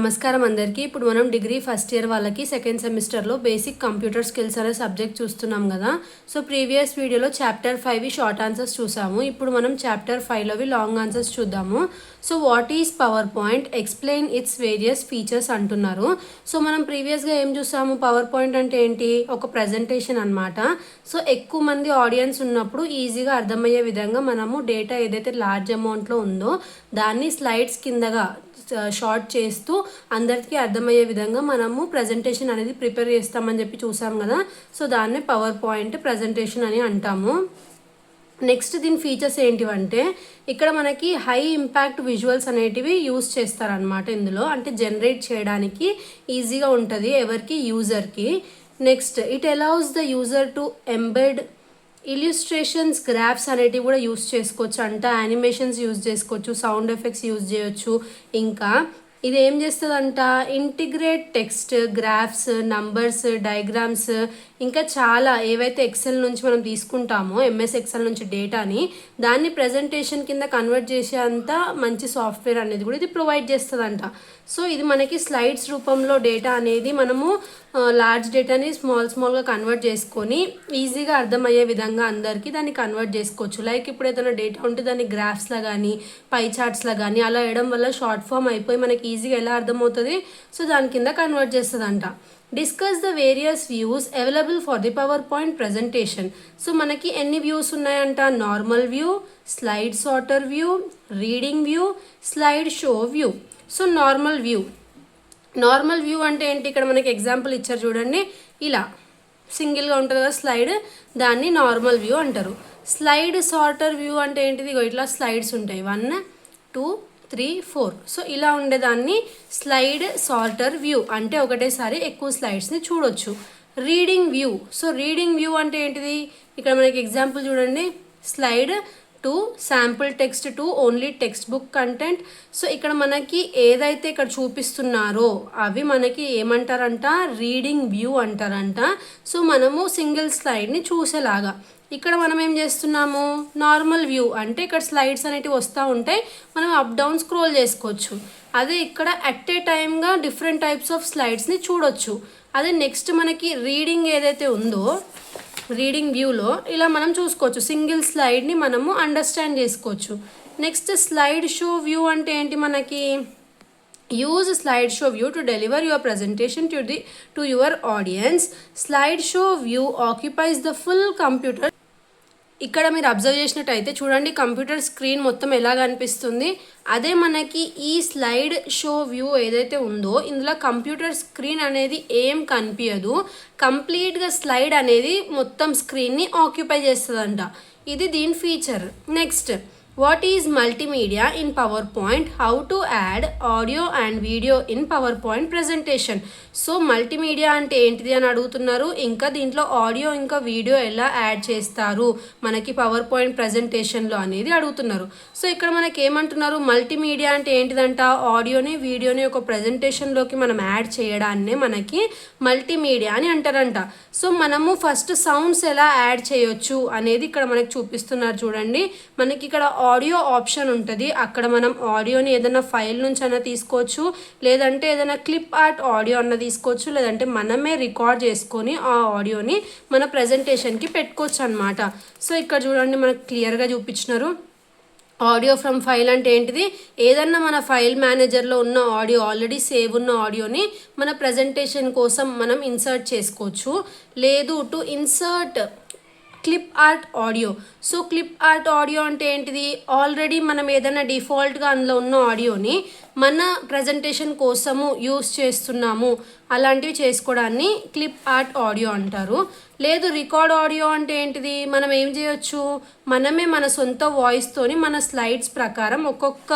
నమస్కారం అందరికీ. ఇప్పుడు మనం డిగ్రీ ఫస్ట్ ఇయర్ వాళ్ళకి సెకండ్ సెమిస్టర్లో బేసిక్ కంప్యూటర్ స్కిల్స్ అనే సబ్జెక్ట్ చూస్తున్నాం కదా. సో ప్రీవియస్ వీడియోలో చాప్టర్ 5 షార్ట్ ఆన్సర్స్ చూసాము. ఇప్పుడు మనం చాప్టర్ 5లోవి లాంగ్ ఆన్సర్స్ చూద్దాము. So what is power point, explain it's various features అంటున్నారు. సో మనం ప్రీవియస్గా ఏం చూసాము, పవర్ పాయింట్ అంటే ఏంటి, ఒక ప్రజెంటేషన్ అనమాట. సో ఎక్కువ మంది ఆడియన్స్ ఉన్నప్పుడు ఈజీగా అర్థమయ్యే విధంగా మనము డేటా ఏదైతే లార్జ్ అమౌంట్లో ఉందో దాన్ని స్లైడ్స్ కిందగా షార్ట్ చేస్తూ అందరికీ అర్థమయ్యే విధంగా మనము ప్రజెంటేషన్ అనేది ప్రిపేర్ చేస్తామని చెప్పి చూసాం కదా. సో దాన్నే పవర్ పాయింట్ ప్రజెంటేషన్ అని అంటాము. నెక్స్ట్ దీని ఫీచర్స్ ఏంటివంటే ఇక్కడ మనకి హై ఇంపాక్ట్ విజువల్స్ అనేటివి యూజ్ చేస్తారనమాట ఇందులో, అంటే జనరేట్ చేయడానికి ఈజీగా ఉంటుంది ఎవరికి, యూజర్కి. Next it allows the user to embed illustrations, graphs అనేటివి కూడా యూజ్ చేసుకోవచ్చు అంట, యానిమేషన్స్ యూజ్ చేసుకోవచ్చు, సౌండ్ ఎఫెక్ట్స్ యూజ్ చేయొచ్చు. ఇంకా ఇది ఏం చేస్తుందంట, integrate text, graphs, numbers, diagrams, ఇంకా చాలా ఏవైతే ఎక్సెల్ నుంచి మనం తీసుకుంటామో ఎంఎస్ ఎక్సెల్ నుంచి డేటాని దాన్ని ప్రజెంటేషన్ కింద కన్వర్ట్ చేసేంత మంచి సాఫ్ట్వేర్ అనేది కూడా ఇది ప్రొవైడ్ చేస్తుందంట. సో ఇది మనకి స్లైడ్స్ రూపంలో డేటా అనేది మనము లార్జ్ డేటాని స్మాల్గా కన్వర్ట్ చేసుకొని ఈజీగా అర్థమయ్యే విధంగా అందరికీ దాన్ని కన్వర్ట్ చేసుకోవచ్చు. లైక్ ఇప్పుడు ఏదైనా డేటా ఉంటే దాన్ని గ్రాఫ్స్లా కానీ పై చార్ట్స్లా కానీ అలా వేయడం వల్ల షార్ట్ ఫామ్ అయిపోయి మనకి ఈజీగా ఎలా అర్థమవుతుంది, సో దాని కింద కన్వర్ట్ చేస్తుందంట. Discuss the various views available for the power point presentation. So మనకి ఎన్ని వ్యూస్ ఉన్నాయంట, normal view, slide sorter view, reading view, slide show view. So normal view అంటే ఏంటి, ఇక్కడ మనకి ఎగ్జాంపుల్ ఇచ్చారు చూడండి, ఇలా సింగిల్గా ఉంటుంది కదా స్లైడ్, దాన్ని నార్మల్ వ్యూ అంటారు. స్లైడ్ సార్టర్ వ్యూ అంటే ఏంటిది, ఇట్లా స్లైడ్స్ ఉంటాయి 1 2 3 4. సో ఇలా ఉండేదాన్ని స్లైడ్ సార్టర్ వ్యూ అంటే ఒకటేసారి ఎక్కువ స్లైడ్స్ని చూడొచ్చు. రీడింగ్ వ్యూ అంటే ఏంటిది, ఇక్కడ మనకి ఎగ్జాంపుల్ చూడండి, slide 2 sample text 2 only text book content. So ఇక్కడ మనకి ఏదైతే ఇక్కడ చూపిస్తున్నారో అవి మనకి ఏమంటారంట, రీడింగ్ వ్యూ అంటారంట. సో మనము సింగిల్ స్లైడ్ని చూసేలాగా. ఇక్కడ మనం ఏం చేస్తున్నాము, నార్మల్ వ్యూ అంటే ఇక్కడ స్లైడ్స్ అనేటివి వస్తూ ఉంటాయి, మనం అప్ డౌన్ స్క్రోల్ చేసుకోవచ్చు. అదే ఇక్కడ అట్ ఏ టైమ్గా డిఫరెంట్ టైప్స్ ఆఫ్ స్లైడ్స్ని చూడొచ్చు. అదే నెక్స్ట్ మనకి రీడింగ్ ఏదైతే ఉందో రీడింగ్ వ్యూలో ఇలా మనం చూసుకోవచ్చు, సింగిల్ స్లైడ్ని మనము అండర్స్టాండ్ చేసుకోవచ్చు. నెక్స్ట్ స్లైడ్ షో వ్యూ అంటే ఏంటి, మనకి use slide show view to deliver your presentation to your audience. Slide show view occupies the full computer. ఇక్కడ మీరు అబ్జర్వ్ చేసినట్టయితే చూడండి, కంప్యూటర్ స్క్రీన్ మొత్తం ఎలా కనిపిస్తుంది. అదే మనకి ఈ స్లైడ్ షో వ్యూ ఏదైతే ఉందో ఇందులో కంప్యూటర్ స్క్రీన్ అనేది ఏం కనిపించదు, కంప్లీట్గా స్లైడ్ అనేది మొత్తం స్క్రీన్ని ఆక్యుపై చేస్తుందంట. ఇది దీని feature. Next what is multimedia in power point, how to add audio and video in power point presentation. So multimedia అంటే ఏంటిది అని అడుగుతున్నారు, ఇంకా దీంట్లో ఆడియో ఇంకా వీడియో ఎలా యాడ్ చేస్తారు మనకి పవర్ పాయింట్ ప్రజెంటేషన్లో అనేది అడుగుతున్నారు. సో ఇక్కడ మనకి ఏమంటున్నారు, మల్టీమీడియా అంటే ఏంటిదంట, ఆడియోని వీడియోని ఒక ప్రజెంటేషన్లోకి మనం యాడ్ చేయడాన్నే మనకి మల్టీమీడియా అని అంటారంట. సో మనము ఫస్ట్ సౌండ్స్ ఎలా యాడ్ చేయొచ్చు అనేది ఇక్కడ మనకి చూపిస్తున్నారు చూడండి. మనకి ఇక్కడ ఆడియో ఆప్షన్ ఉంటుంది, అక్కడ మనం ఆడియోని ఏదైనా ఫైల్ నుంచి అన్న తీసుకోవచ్చు, లేదంటే ఏదైనా క్లిప్ ఆర్ట్ ఆడియో అన్న తీసుకోవచ్చు, లేదంటే మనమే రికార్డ్ చేసుకొని ఆ ఆడియోని మన ప్రజెంటేషన్కి పెట్టుకోవచ్చు అనమాట. సో ఇక్కడ చూడండి మనకు క్లియర్గా చూపించినారు. ఆడియో ఫ్రమ్ ఫైల్ అంటే ఏంటిది, ఏదన్నా మన ఫైల్ మేనేజర్లో ఉన్న ఆడియో, ఆల్రెడీ సేవ్ ఉన్న ఆడియోని మన ప్రజెంటేషన్ కోసం మనం ఇన్సర్ట్ చేసుకోవచ్చు. లేదు to insert clip art audio. So clip art audio అంటే ఏంటిది, ఆల్రెడీ మనం ఏదైనా డిఫాల్ట్గా అందులో ఉన్న ఆడియోని మన ప్రజెంటేషన్ కోసము యూస్ చేస్తున్నాము, అలాంటివి చేసుకోవడాన్ని క్లిప్ ఆర్ట్ ఆడియో అంటారు. లేదు రికార్డ్ ఆడియో అంటే ఏంటిది, మనం ఏం చేయొచ్చు, మనమే మన సొంత వాయిస్తోని మన స్లైడ్స్ ప్రకారం ఒక్కొక్క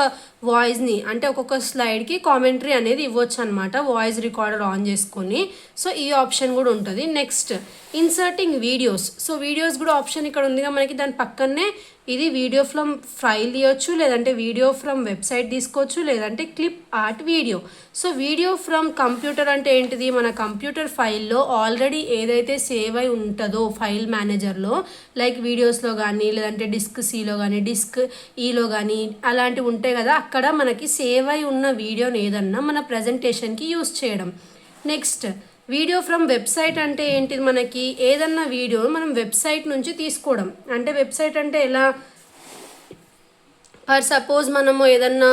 వాయిస్ని అంటే ఒక్కొక్క స్లైడ్కి కామెంటరీ అనేది ఇవ్వచ్చు అనమాట, వాయిస్ రికార్డర్ ఆన్ చేసుకొని. సో ఈ ఆప్షన్ కూడా ఉంటుంది. Next inserting videos. So videos కూడా ఆప్షన్ ఇక్కడ ఉందిగా మనకి, దాని పక్కనే ఇది వీడియో ఫ్రమ్ ఫైల్ తీయొచ్చు, లేదంటే వీడియో ఫ్రమ్ వెబ్సైట్ తీసుకోవచ్చు, లేదంటే clip art video. So video from computer అంటే ఏంటిది, మన కంప్యూటర్ ఫైల్లో ఆల్రెడీ ఏదైతే సేవ్ అయి ఉంటుందో ఫైల్ మేనేజర్లో, లైక్ వీడియోస్లో కానీ, లేదంటే డిస్క్ సిలో కానీ, డిస్క్ ఈలో కానీ అలాంటివి ఉంటాయి కదా, అక్కడ మనకి సేవ్ అయి ఉన్న వీడియోని ఏదన్నా మన ప్రజెంటేషన్కి యూస్ చేయడం. నెక్స్ట్ వీడియో ఫ్రమ్ వెబ్సైట్ అంటే ఏంటిది, మనకి ఏదన్నా వీడియో మనం వెబ్సైట్ నుంచి తీసుకోవడం. అంటే వెబ్సైట్ అంటే ఎలా, ఫర్ సపోజ్ మనము ఏదన్నా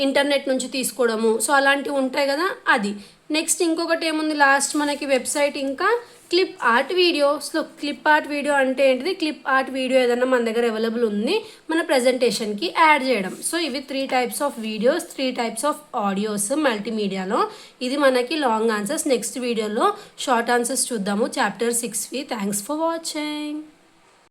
ఇంటర్నెట్ నుంచి తీసుకోవడము, సో అలాంటివి ఉంటాయి కదా అది. నెక్స్ట్ ఇంకొకటి ఏముంది లాస్ట్ మనకి వెబ్సైట్, ఇంకా clip art video. So clip art video అంటే ఏంటిది, క్లిప్ ఆర్ట్ వీడియో ఏదన్నా మన దగ్గర అవైలబుల్ ఉంది మన ప్రజెంటేషన్కి యాడ్ చేయడం. సో ఇవి 3 types of videos, 3 types of audios మల్టీమీడియాలో. ఇది మనకి లాంగ్ ఆన్సర్స్. నెక్స్ట్ వీడియోలో షార్ట్ ఆన్సర్స్ చూద్దాము, చాప్టర్ 6వి. Thanks for watching.